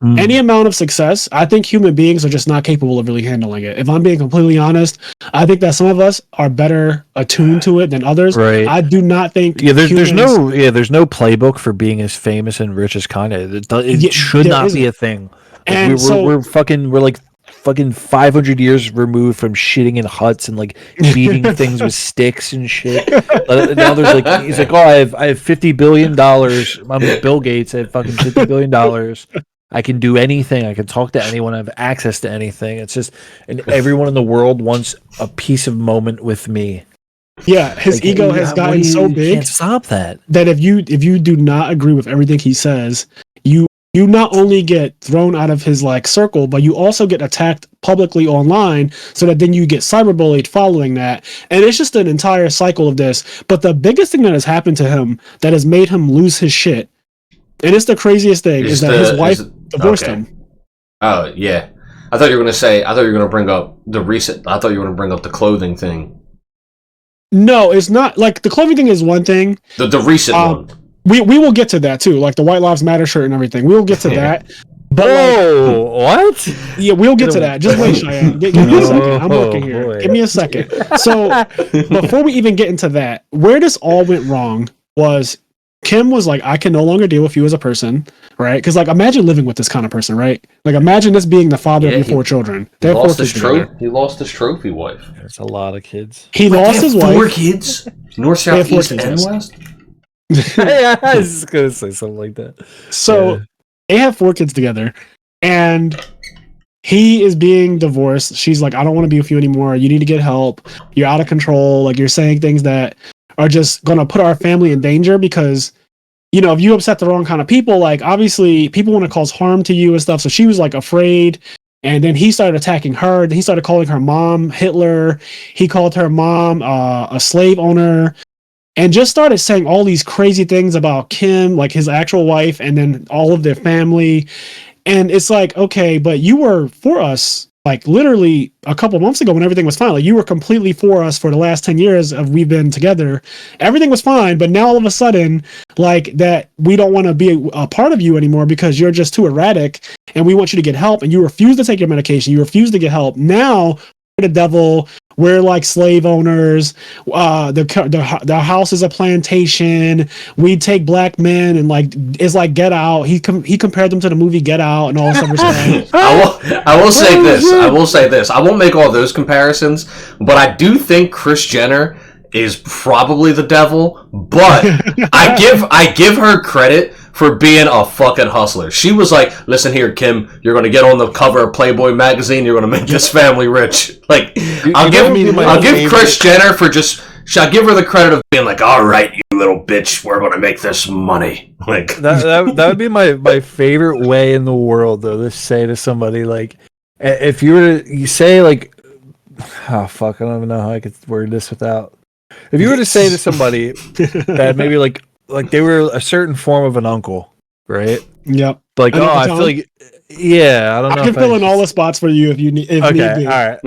any amount of success, I think human beings are just not capable of really handling it. If I'm being completely honest, I think that some of us are better attuned to it than others. Right. I do not think. There's no playbook for being as famous and rich as Kanye. It should not be a thing. Like, and we're like fucking 500 years removed from shitting in huts and like beating things with sticks and shit. Now there's like, he's like, oh, I have $50 billion. I'm Bill Gates. I have fucking $50 billion. I can do anything. I can talk to anyone. I have access to anything. It's just, and everyone in the world wants a piece of moment with me. Yeah, his ego has gotten so big. Can't stop that. That if you do not agree with everything he says, you not only get thrown out of his like circle, but you also get attacked publicly online, so that then you get cyberbullied following that. And it's just an entire cycle of this. But the biggest thing that has happened to him that has made him lose his shit, and it's the craziest thing, is that his wife divorced him. Oh, yeah. I thought you were going to bring up the clothing thing. No, it's not. Like, the clothing thing is one thing. The recent one. We will get to that too, like the White Lives Matter shirt and everything. We'll get to that. But what? Yeah, we'll get to that. Just wait, Cheyenne. Give me a second. I'm working here. Boy. Give me a second. So before we even get into that, where this all went wrong was Kim was like, I can no longer deal with you as a person, right? Because like, imagine living with this kind of person, right? Like, imagine this being the father of your 4 children. He lost his trophy wife. That's a lot of kids. He lost his wife. 4 kids? North, south, east, and west? Yeah, I was just gonna say something like that. So they have 4 kids together, and he is being divorced. She's like, I don't want to be with you anymore. You need to get help. You're out of control. Like, you're saying things that are just gonna put our family in danger, because, you know, if you upset the wrong kind of people, like, obviously people want to cause harm to you and stuff. So she was like afraid. And then he started attacking her. He started calling her mom Hitler. He called her mom a slave owner. And just started saying all these crazy things about Kim, like his actual wife, and then all of their family. And it's like, okay, but you were for us, like, literally a couple months ago when everything was fine. Like, you were completely for us for the last 10 years of we've been together. Everything was fine, but now all of a sudden, like, that we don't want to be a part of you anymore because you're just too erratic, and we want you to get help, and you refuse to take your medication. You refuse to get help. Now, the devil, we're like slave owners. The house is a plantation. We take black men, and like, it's like Get Out. He compared them to the movie Get Out and all this other stuff. I will say this. I won't make all those comparisons, but I do think Kris Jenner is probably the devil. But I give her credit for being a fucking hustler. She was like, listen here, Kim, you're going to get on the cover of Playboy magazine. You're going to make this family rich. Like, I'll give Kris Jenner for just, I'll give her the credit of being like, all right, you little bitch, we're going to make this money. Like, that would be my favorite way in the world, though, to say to somebody, like, if you were to say, like, oh, fuck, I don't even know how I could word this without. If you were to say to somebody that maybe like they were a certain form of an uncle, right? Yep. Like, I feel like, yeah, I don't know. I can fill in all the spots for you if you need. Okay, need be. All right.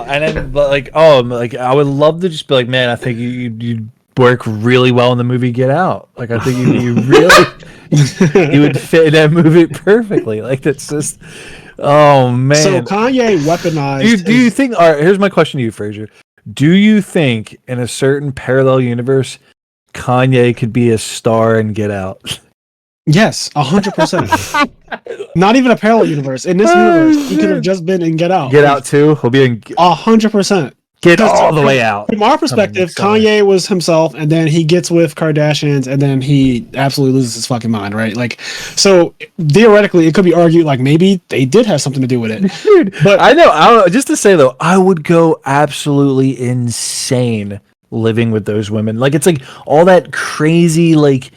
And then, like, I would love to just be like, man, I think you work really well in the movie Get Out. Like, I think you really you would fit in that movie perfectly. Like, that's just, oh man. So Kanye weaponized. Do you think? All right, here's my question to you, Fraser. Do you think in a certain parallel universe, Kanye could be a star and Get Out? Yes, 100%. Not even a parallel universe. In this universe, he could have just been in Get Out. Get Out too? He'll be in 100%. Get all the way out. From our perspective, Kanye was himself, and then he gets with Kardashians, and then he absolutely loses his fucking mind, right? Like, so theoretically, it could be argued like maybe they did have something to do with it. Dude, but I know. Just to say though, I would go absolutely insane living with those women. Like, it's like all that crazy like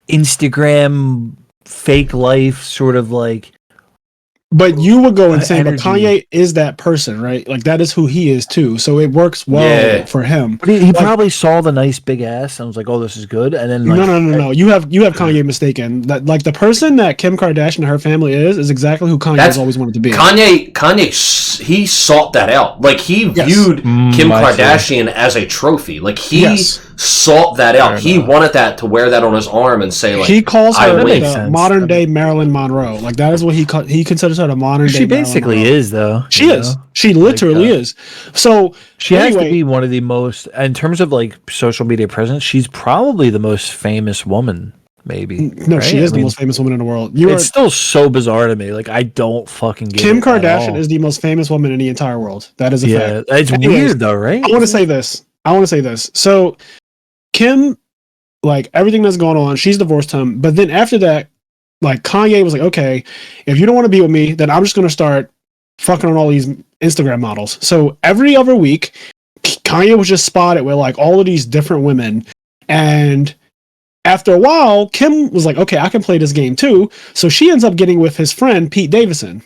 Instagram fake life sort of like. But you would go insane. But Kanye is that person, right? Like, that is who he is too. So it works well for him. But he probably saw the nice big ass and was like, "Oh, this is good." And then like, no. You have Kanye mistaken. That, like, the person that Kim Kardashian and her family is exactly who Kanye has always wanted to be. Kanye, he sought that out. Like, he viewed Kim Kardashian as a trophy. Like, he sought that out. He wanted that to wear that on his arm and say, like, he calls her win. the modern day Marilyn Monroe. Like, that is what he considers her the modern day. She basically is, though. She is. She literally is. So she has to be one of the most, in terms of like social media presence, she's probably the most famous woman. Maybe. No, right? She is the most famous woman in the world. It's still so bizarre to me. Like, I don't fucking get Kim Kardashian is the most famous woman in the entire world. That is a fact. It's weird though, right? I want to say this. So Kim, like, everything that's going on, she's divorced him. But then after that, like, Kanye was like, okay, if you don't want to be with me, then I'm just going to start fucking on all these Instagram models. So every other week, Kanye was just spotted with like all of these different women. And after a while, Kim was like, okay, I can play this game too. So she ends up getting with his friend, Pete Davidson.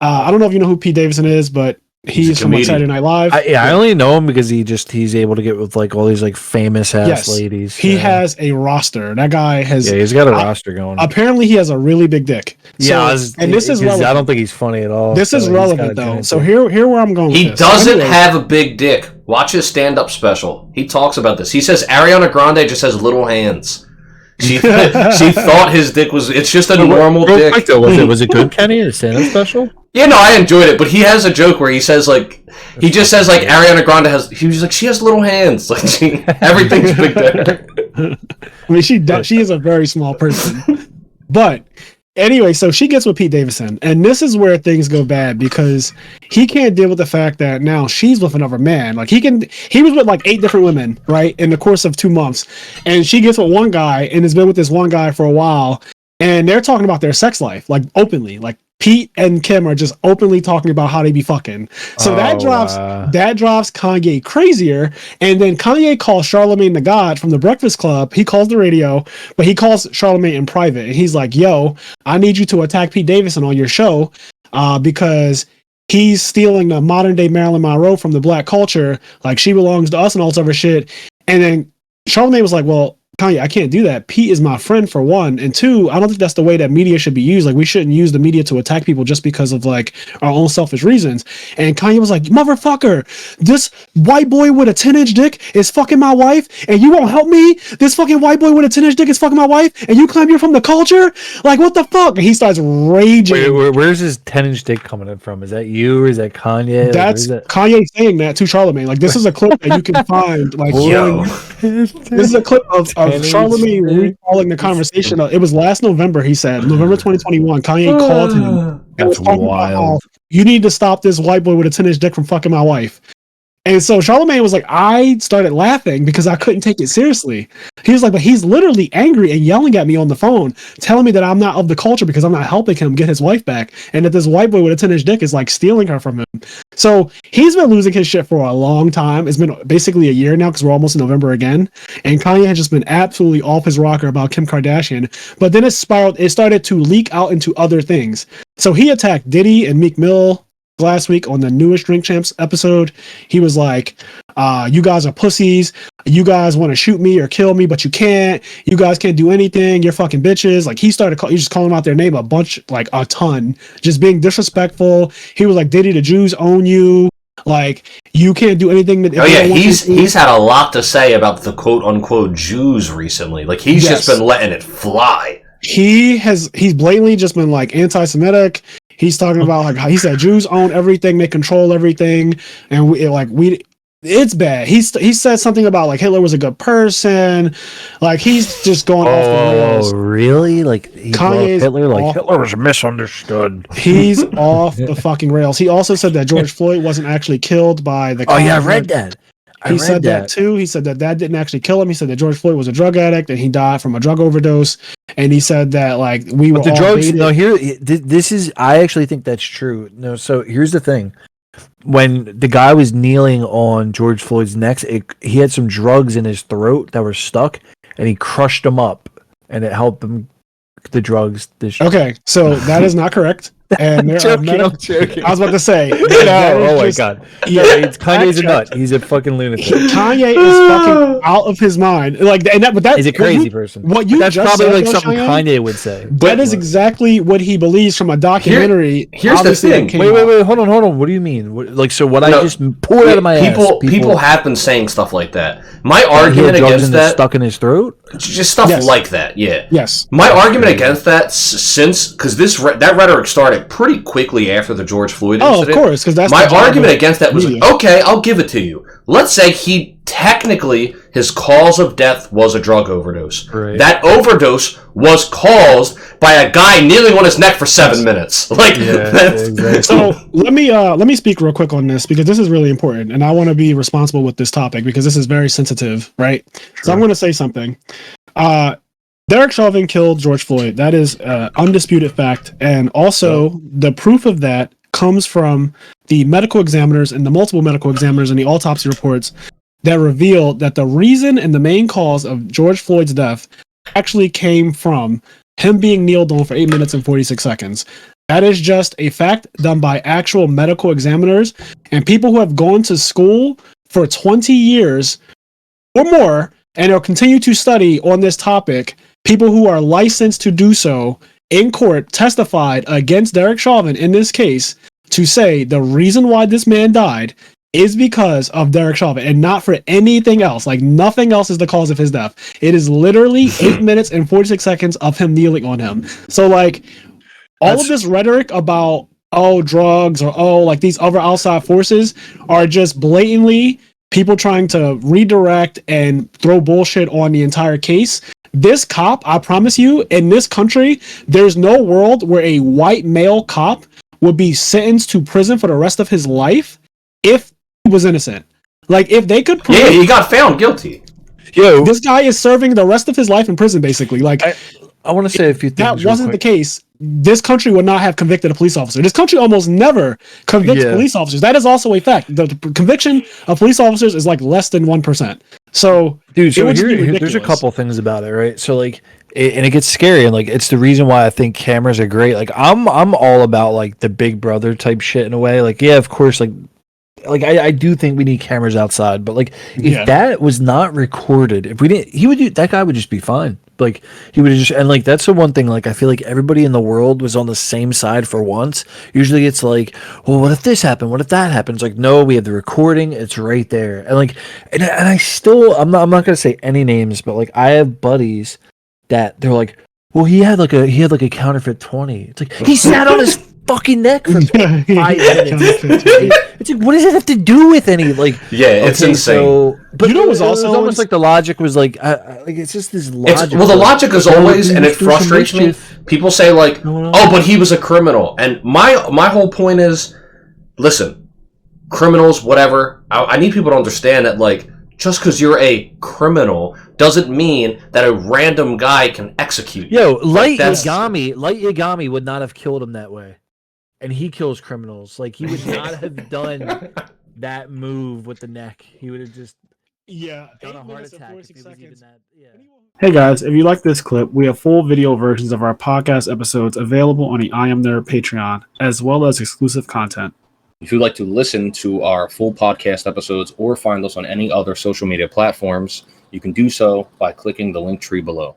I don't know if you know who Pete Davidson is, but he's from like, Saturday Night Live. I only know him because he's able to get with like all these like famous ass ladies. He has a roster. That guy has. Yeah, he's got a roster going. Apparently, he has a really big dick. So, and this is relevant. I don't think he's funny at all. This is relevant though. So here where I'm going. He doesn't have a big dick. Watch his stand-up special. He talks about this. He says Ariana Grande just has little hands. She thought his dick was. It's just a normal dick. Quick, though, was it good, Kenny? The stand-up special? Yeah, no, I enjoyed it. But he has a joke where he says like Ariana Grande has. He was like, she has little hands. Like everything's big there. I mean, she is a very small person. But anyway, so she gets with Pete Davidson, and this is where things go bad because he can't deal with the fact that now she's with another man. Like he was with like 8 different women, right, in the course of 2 months, and she gets with one guy and has been with this one guy for a while, and they're talking about their sex life like openly, like Pete and Kim are just openly talking about how they be fucking. So that drives Kanye crazier. And then Kanye calls Charlamagne the God from the Breakfast Club. He calls the radio, but he calls Charlamagne in private. And he's like, yo, I need you to attack Pete Davidson on your show because he's stealing the modern day Marilyn Monroe from the black culture. Like, she belongs to us and all this other shit. And then Charlamagne was like, well, Kanye, I can't do that. Pete is my friend, for one, and two, I don't think that's the way that media should be used. Like, we shouldn't use the media to attack people just because of like our own selfish reasons. And Kanye was like, motherfucker, this white boy with a 10-inch dick is fucking my wife, and you won't help me? This fucking white boy with a 10-inch dick is fucking my wife, and you claim you're from the culture? Like, what the fuck? And he starts raging. Where's his 10-inch dick coming in from? Is that you or is that Kanye? That's Kanye saying that to Charlamagne. Like, this is a clip that you can find. Like, this is a clip of Charlamagne recalling the conversation. It was last November, he said. November 2021. Kanye called him. That's wild. You need to stop this white boy with a 10-inch dick from fucking my wife. And so Charlamagne was like, I started laughing because I couldn't take it seriously. He was like, but he's literally angry and yelling at me on the phone, telling me that I'm not of the culture because I'm not helping him get his wife back, and that this white boy with a 10-inch dick is like stealing her from him. So he's been losing his shit for a long time. It's been basically a year now because we're almost in November again. And Kanye has just been absolutely off his rocker about Kim Kardashian. But then it spiraled. It started to leak out into other things. So he attacked Diddy and Meek Mill last week on the newest Drink Champs episode. He was like, you guys are pussies. You guys want to shoot me or kill me, but you can't. You guys can't do anything. You're fucking bitches. Like, he just calling out their name a bunch, like a ton, just being disrespectful. He was like, Diddy, the Jews own you. Like, you can't do anything that. Oh yeah, he's had a lot to say about the quote unquote Jews recently. Like, he's just been letting it fly. He's blatantly just been like anti-Semitic. He's talking about like how he said Jews own everything, they control everything, and it's bad. He said something about like Hitler was a good person. Like, he's just going off the rails. Oh, really? Like, Kanye's Hitler? Like, Hitler was misunderstood. He's off the fucking rails. He also said that George Floyd wasn't actually killed by the. Oh yeah, I read that. He said that too. He said that didn't actually kill him. He said that George Floyd was a drug addict and he died from a drug overdose. And he said that like we were the all drugs. baited. No, here this is. I actually think that's true. No, so here's the thing. When the guy was kneeling on George Floyd's neck, he had some drugs in his throat that were stuck, and he crushed them up, and it helped him. The drugs. Okay, so that is not correct. And there are I'm joking. I was about to say, Oh my god. Yeah, Kanye's a nut. He's a fucking lunatic. Kanye is fucking out of his mind. Like, and that, but that He's a crazy person. What you that's just probably said, like though, something Cheyenne, Kanye would say. That is exactly what he believes from a documentary. Here's the thing. Wait. Hold on. What do you mean? What I just pulled out of my ass? People have been saying stuff like that. My argument against that, stuck in his throat, just stuff like that. Yeah. Yes. My argument against that, since because that rhetoric started pretty quickly after the George Floyd incident. Of course, because that's my argument against that was okay. I'll give it to you. Let's say his cause of death was a drug overdose. Right. That overdose was caused by a guy kneeling on his neck for 7 minutes. Like, exactly. So let me speak real quick on this, because this is really important, and I want to be responsible with this topic because this is very sensitive, right? Sure. So I'm going to say something. Derek Chauvin killed George Floyd. That is undisputed fact, and also the proof of that comes from the medical examiners and the multiple medical examiners and the autopsy reports that revealed that the reason and the main cause of George Floyd's death actually came from him being kneeled on for 8 minutes and 46 seconds. That is just a fact done by actual medical examiners and people who have gone to school for 20 years or more and will continue to study on this topic. People who are licensed to do so in court testified against Derek Chauvin in this case to say the reason why this man died is because of Derek Chauvin and not for anything else. Like, nothing else is the cause of his death. It is literally 8 minutes and 46 seconds of him kneeling on him. So, like, all of this rhetoric about, drugs or, like, these other outside forces are just blatantly people trying to redirect and throw bullshit on the entire case. This cop, I promise you, in this country, there's no world where a white male cop would be sentenced to prison for the rest of his life if he was innocent. Like, if they could prove... Yeah, he got found guilty. Yo, this guy is serving the rest of his life in prison, basically. Like, I want to say a few things. That wasn't the case. This country would not have convicted a police officer. This country almost never convicts police officers. That is also a fact. The conviction of police officers is like less than 1%. So, dude, there's a couple things about it, right? So, like, and it gets scary, and like, it's the reason why I think cameras are great. Like, I'm all about like the Big Brother type shit in a way. Like, yeah, of course, like I do think we need cameras outside, but like, if that was not recorded, if we didn't, that guy would just be fine. Like, he would just, and like, that's the one thing, like, I feel like everybody in the world was on the same side for once. Usually it's like, well, what if this happened? What if that happens? Like, no, we have the recording, it's right there. And like, and I still, I'm not going to say any names, but like, I have buddies that they're like, well, he had like a counterfeit 20. It's like, he sat on his fucking neck for 5 minutes. It's like, what does it have to do with any, like, it's insane. So, but it was almost like the logic was like, like, it's just this logic. The logic is always, and it frustrates me. People say like, but he was a criminal, and my whole point is, listen, criminals, whatever. I need people to understand that, like, just because you're a criminal doesn't mean that a random guy can execute you. Yo, Light Yagami would not have killed him that way. And he kills criminals. Like, he would not have done that move with the neck. He would have just done a heart attack if he was even that. Yeah. Hey guys, if you like this clip, we have full video versions of our podcast episodes available on the I Am Nerd Patreon, as well as exclusive content. If you'd like to listen to our full podcast episodes or find us on any other social media platforms, you can do so by clicking the link tree below.